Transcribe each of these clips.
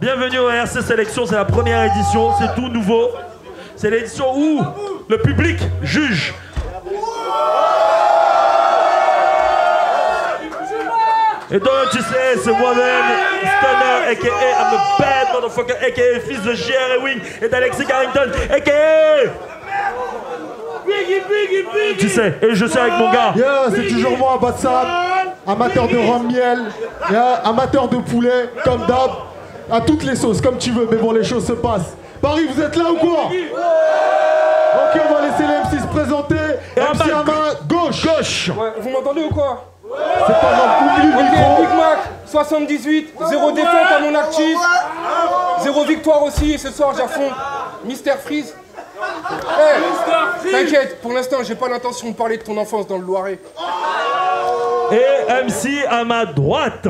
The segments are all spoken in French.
Bienvenue au RC Sélection, c'est la première édition, c'est tout nouveau. C'est l'édition où le public juge. Et donc tu sais, c'est moi-même, Stunner, a.k.a. I'm a bad motherfucker, a.k.a. fils de J.R. Ewing et d'Alexis Carrington, a.k.a. Tu sais, et je suis avec mon gars. Yeah, c'est toujours moi, Bassam, amateur de rhum miel, yeah, amateur de poulet, comme d'hab, à toutes les sauces, comme tu veux, mais bon, les choses se passent. Paris, vous êtes là ou quoi? Ok, on va laisser les MC se présenter. MC à main gauche. Ouais, vous m'entendez ou quoi? C'est pas grave, oublie le micro. Ok, Big Mac, 78, 0 défaite à mon actif, 0 victoire aussi, et ce soir j'affronte Mr Freeze. Hey, t'inquiète, pour l'instant j'ai pas l'intention de parler de ton enfance dans le Loiret. Et MC à ma droite.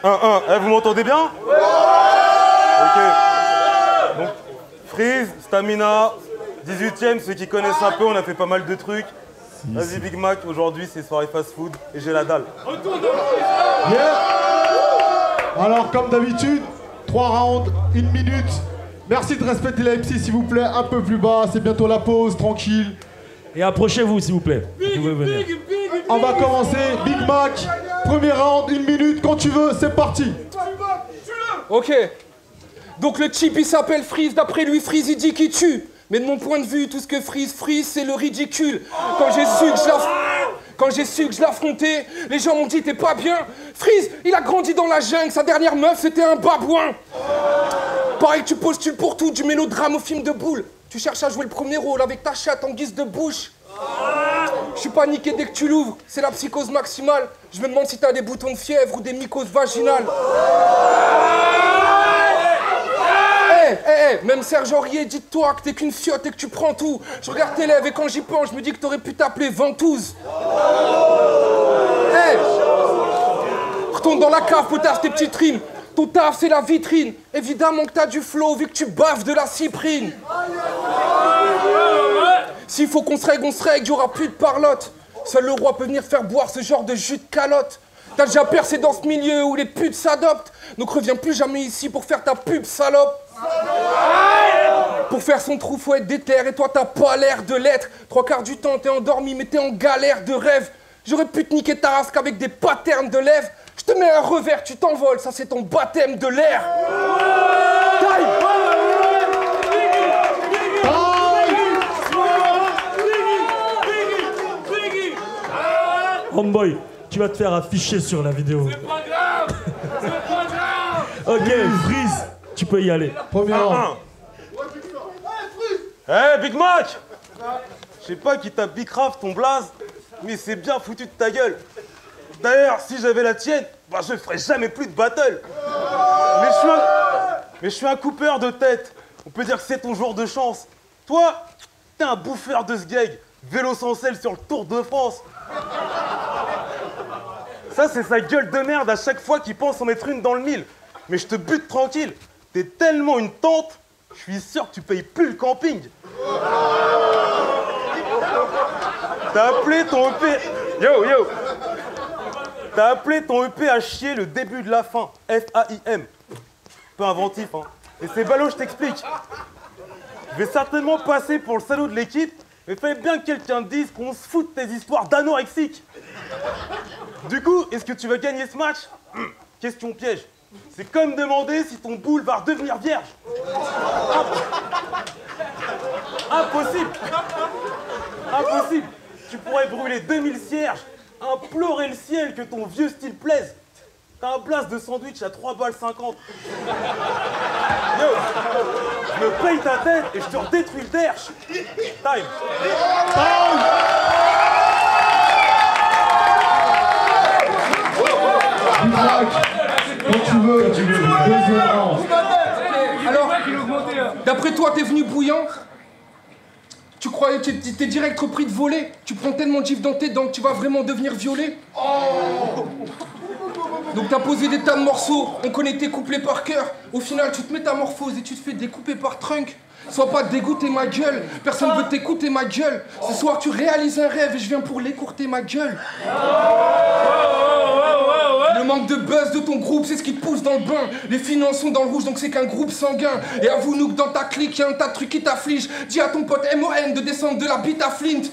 1-1, vous m'entendez bien? Ok. Donc, Freeze, Stamina, 18ème, ceux qui connaissent un peu, on a fait pas mal de trucs. Vas-y Big Mac, aujourd'hui c'est soirée fast food et j'ai la dalle. Yeah. Alors, comme d'habitude, 3 rounds, 1 minute. Merci de respecter les MC, s'il vous plaît, un peu plus bas. C'est bientôt la pause, tranquille. Et approchez-vous, s'il vous plaît. Vous pouvez venir. On va commencer. Big Mac, premier round, 1 minute. Quand tu veux, c'est parti. Ok. Donc le type il s'appelle Freeze, d'après lui Freeze il dit qu'il tue. Mais de mon point de vue, tout ce que Freeze c'est le ridicule. Quand j'ai su que je l'affrontais, les gens m'ont dit t'es pas bien. Freeze, il a grandi dans la jungle, sa dernière meuf c'était un babouin. Pareil que tu postules pour tout, du mélodrame au film de boule. Tu cherches à jouer le premier rôle avec ta chatte en guise de bouche. Je suis paniqué dès que tu l'ouvres, c'est la psychose maximale. Je me demande si t'as des boutons de fièvre ou des mycoses vaginales. Même Serge Aurier, dis-toi que t'es qu'une fiotte et que tu prends tout. Je regarde tes lèvres et quand j'y pense, je me dis que t'aurais pu t'appeler Ventouse. Retourne dans la cave, potasse tes petites rimes. Ton taf, c'est la vitrine. Évidemment que t'as du flow vu que tu baffes de la cyprine. S'il faut qu'on se règle, il y aura plus de parlotte. Seul le roi peut venir faire boire ce genre de jus de calotte. T'as déjà percé dans ce milieu où les putes s'adoptent. Donc reviens plus jamais ici pour faire ta pub, salope. Pour faire son trou, faut être déter. Et toi, t'as pas l'air de l'être. 3/4 du temps, t'es endormi, mais t'es en galère de rêve. J'aurais pu te niquer ta race qu'avec des patterns de lèvres. Je te mets un revers, tu t'envoles. Ça, c'est ton baptême de l'air. Homeboy, tu vas te faire afficher sur la vidéo. C'est pas grave. C'est pas grave. Ok, Freeze, tu peux y aller. Premier round. Hey Big Mac! Je sais pas qui t'a bicrave ton blaze, mais c'est bien foutu de ta gueule. D'ailleurs, si j'avais la tienne, bah je ferais jamais plus de battle. Mais je suis un coupeur de tête. On peut dire que c'est ton jour de chance. Toi, t'es un bouffeur de sgeg. Vélo sans selle sur le Tour de France. Ça, c'est sa gueule de merde à chaque fois qu'il pense en mettre une dans le mille. Mais je te bute tranquille. T'es tellement une tante, je suis sûr que tu payes plus le camping. T'as appelé ton EP... Yo. T'as appelé ton EP à chier le début de la fin. F-A-I-M. Peu inventif, hein. Et c'est ballot, je t'explique. Je vais certainement passer pour le salaud de l'équipe, mais fallait bien que quelqu'un dise qu'on se fout de tes histoires d'anorexique. Du coup, est-ce que tu vas gagner ce match? Question piège. C'est comme demander si ton boule va redevenir vierge. Impossible. Impossible. Tu pourrais brûler 2000 cierges, implorer le ciel que ton vieux style plaise. T'as un blast de sandwich à 3,50 balles. Yo, je me paye ta tête et je te redétruis le derche. Time. Quand tu veux. Deuxième round. Alors, d'après toi, t'es venu bouillant? Tu croyais que t'es direct repris de voler? Tu prends tellement de gifs dans tes dents que tu vas vraiment devenir violet? Donc t'as posé des tas de morceaux, on connaît tes couplets par cœur. Au final, tu te métamorphoses et tu te fais découper par trunk. Sois pas dégoûté ma gueule, personne veut t'écouter ma gueule. Ce soir tu réalises un rêve et je viens pour l'écourter ma gueule. Ne manque de buzz de ton groupe, c'est ce qui te pousse dans le bain. Les finances sont dans le rouge, donc c'est qu'un groupe sanguin. Et avoue-nous que dans ta clique, y'a un tas de trucs qui t'affligent. Dis à ton pote MON de descendre de la bite à Flint.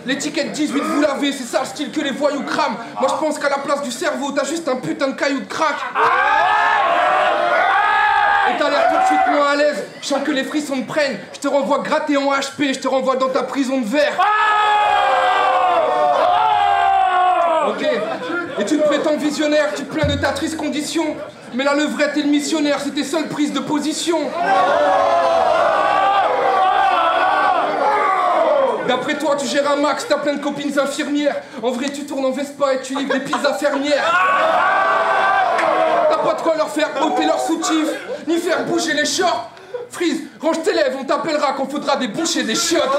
L'étiquette 18 vous l'avez, c'est ça le style que les voyous crament. Moi je pense qu'à la place du cerveau, t'as juste un putain de caillou de crack. Et t'as l'air tout de suite moins à l'aise. Je sens que les frissons me prennent. Je te renvoie gratter en HP, je te renvoie dans ta prison de verre. Ok. Et tu te prétends visionnaire, tu te plains de ta triste condition. Mais la levrette et le missionnaire, c'est tes seules prises de position. D'après toi, tu gères un max, t'as plein de copines infirmières. En vrai, tu tournes en Vespa et tu livres des pizzas fermières. T'as pas de quoi leur faire ôter leur soutif, ni faire bouger les shorts. Freeze, range tes lèvres, on t'appellera quand faudra déboucher des chiottes.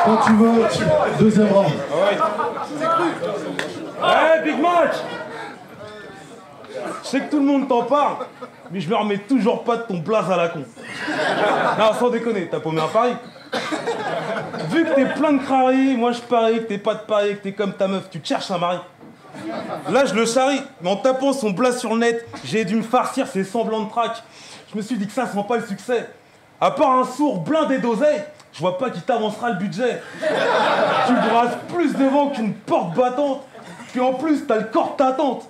Quand tu veux, deuxième round. Ouais, Big Match. Je sais que tout le monde t'en parle, mais je me remets toujours pas de ton blaze à la con. Non, sans déconner, t'as paumé un pari. Vu que t'es plein de crari, moi je parie que t'es pas de pari, que t'es comme ta meuf, tu te cherches un mari. Là je le charrie, mais en tapant son blaze sur le net, j'ai dû me farcir ses semblants de trac. Je me suis dit que ça sent pas le succès. À part un sourd blindé d'oseille, je vois pas qui t'avancera le budget. Tu brasses plus devant qu'une porte battante. Puis en plus, t'as le corps de ta tante.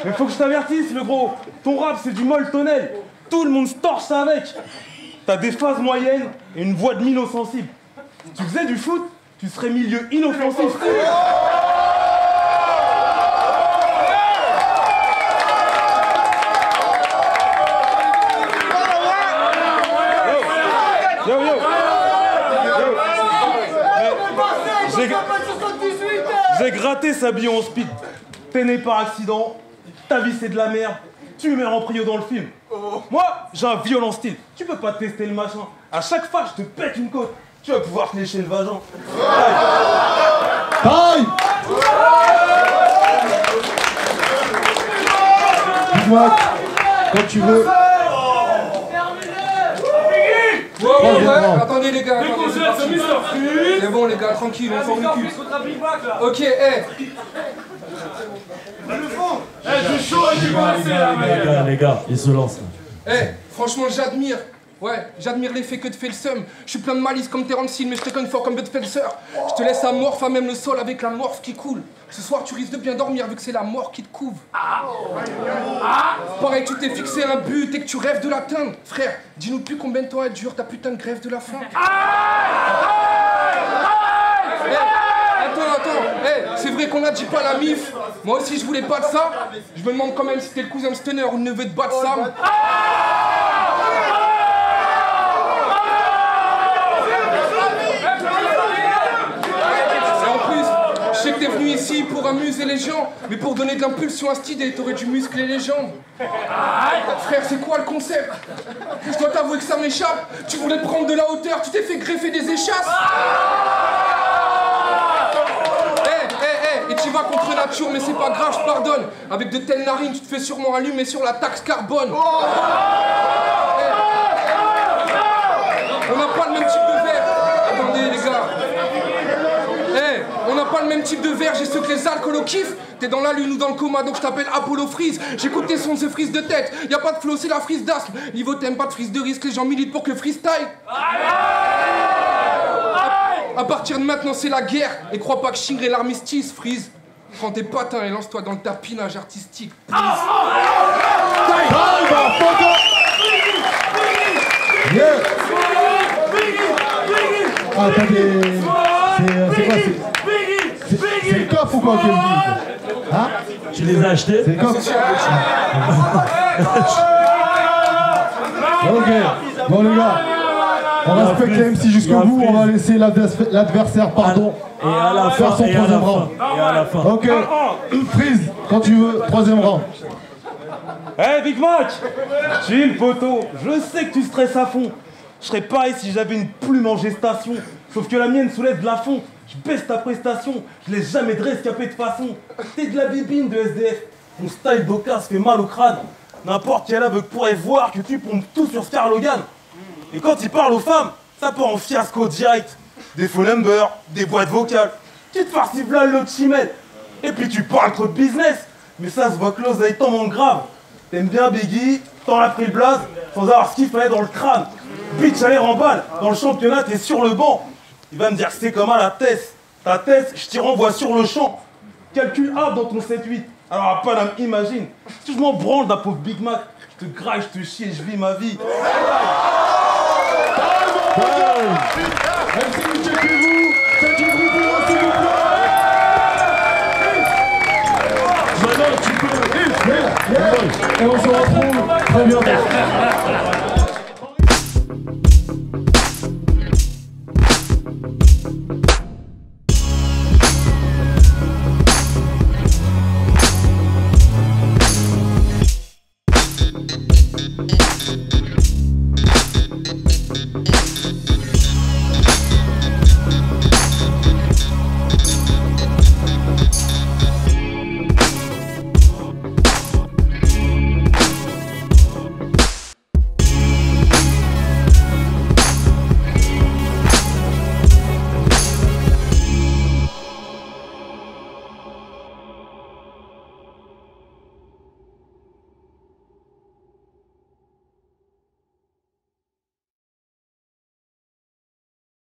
Mais faut que je t'avertisse, le gros. Ton rap, c'est du molletonnel. Tout le monde se torche avec. T'as des phases moyennes et une voix de mine sensible. Si tu faisais du foot, tu serais milieu inoffensif. Yo, yo. J'ai gratté sa bio en speed. T'es né par accident, ta vie c'est de la merde, tu mets en prio dans le film. Moi, j'ai un violent style, tu peux pas tester le machin. À chaque fois, je te pète une côte, tu vas pouvoir te lécher le vagin. Aïe. Dis-moi, quand tu veux. Ouais, attendez les gars, c'est bon les gars, tranquille, on forme le cul. Ok, du chaud et du glacé là, Les gars, ils se lancent. Franchement j'admire. Ouais, j'admire l'effet que te fait le seum. Je suis plein de malice comme Terence Hill, mais je te conne fort comme Bud Spencer. Je te laisse amorphe à même le sol avec la morphe qui coule. Ce soir, tu risques de bien dormir vu que c'est la mort qui te couvre. Pareil, tu t'es fixé un but et que tu rêves de l'atteindre. Frère, dis-nous depuis combien de temps elle dure ta putain de grève de la faim. Attends, c'est vrai qu'on a dit pas la mif. Moi aussi, je voulais pas de ça. Je me demande quand même si t'es le cousin de Stunner ou le neveu de Bad Sam. Je sais que t'es venu ici pour amuser les gens, mais pour donner de l'impulsion à cette idée, t'aurais dû muscler les jambes. Frère, c'est quoi le concept? Je dois t'avouer que ça m'échappe. Tu voulais prendre de la hauteur, tu t'es fait greffer des échasses. Et tu vas contre nature, mais c'est pas grave, je pardonne. Avec de telles narines, tu te fais sûrement allumer sur la taxe carbone. On n'a pas le même type de verre. Attendez les gars. On n'a pas le même type de verre, j'ai ceux que les alcoolos kiffent. T'es dans la lune ou dans le coma, donc je t'appelle Apollo Freeze. J'écoute tes sons, c'est frise de tête. Y a pas de flow, c'est la frise d'asthme. Niveau thème, pas de frise de risque, les gens militent pour que le freestyle. À partir de maintenant, c'est la guerre. Et crois pas que je et l'armistice, Freeze. Prends tes patins et lance-toi dans le tapinage artistique. Ah, attendez, c'est quoi? C'est le coffre ou quoi que vous? Hein? Tu les as achetés? C'est le coffre? Ok, bon les gars, on respecte les MC jusqu'au bout, on va laisser l'adversaire, pardon, et à la faire fin, son troisième round. Et à la fin. Ok, Freeze, quand tu veux, troisième round. Big Match. Chill, poteau, je sais que tu stresses à fond. Je serais pareil si j'avais une plume en gestation. Sauf que la mienne soulève de la fonte. Je baisse ta prestation, je laisse jamais de rescapé de façon. T'es de la bébine de SDF. Mon style d'ocas fait mal au crâne. N'importe quel aveugle pourrait voir que tu pompes tout sur Scar Logan. Et quand il parle aux femmes, ça part en fiasco direct. Des phone numbers, des boîtes vocales. Tu te farcis v'là le chimel. Et puis tu parles trop de business. Mais ça se voit que l'oseille t'en manque grave. T'aimes bien Biggie, t'en as pris le blaze, sans avoir ce qu'il fallait dans le crâne. Bitch, allez remballe, dans le championnat t'es sur le banc. Il va me dire que c'est comme à la thèse. Ta thèse, je t'y renvoie sur le champ. Calcul A dans ton 7-8. Alors à Paname, imagine, si je m'en branle d'un pauvre Big Mac, je te graille, je te chie et je vis ma vie. Merci, checkez-vous. Faites du bruit pour moi, s'il vous plaît. Maintenant, tu peux. Et on se retrouve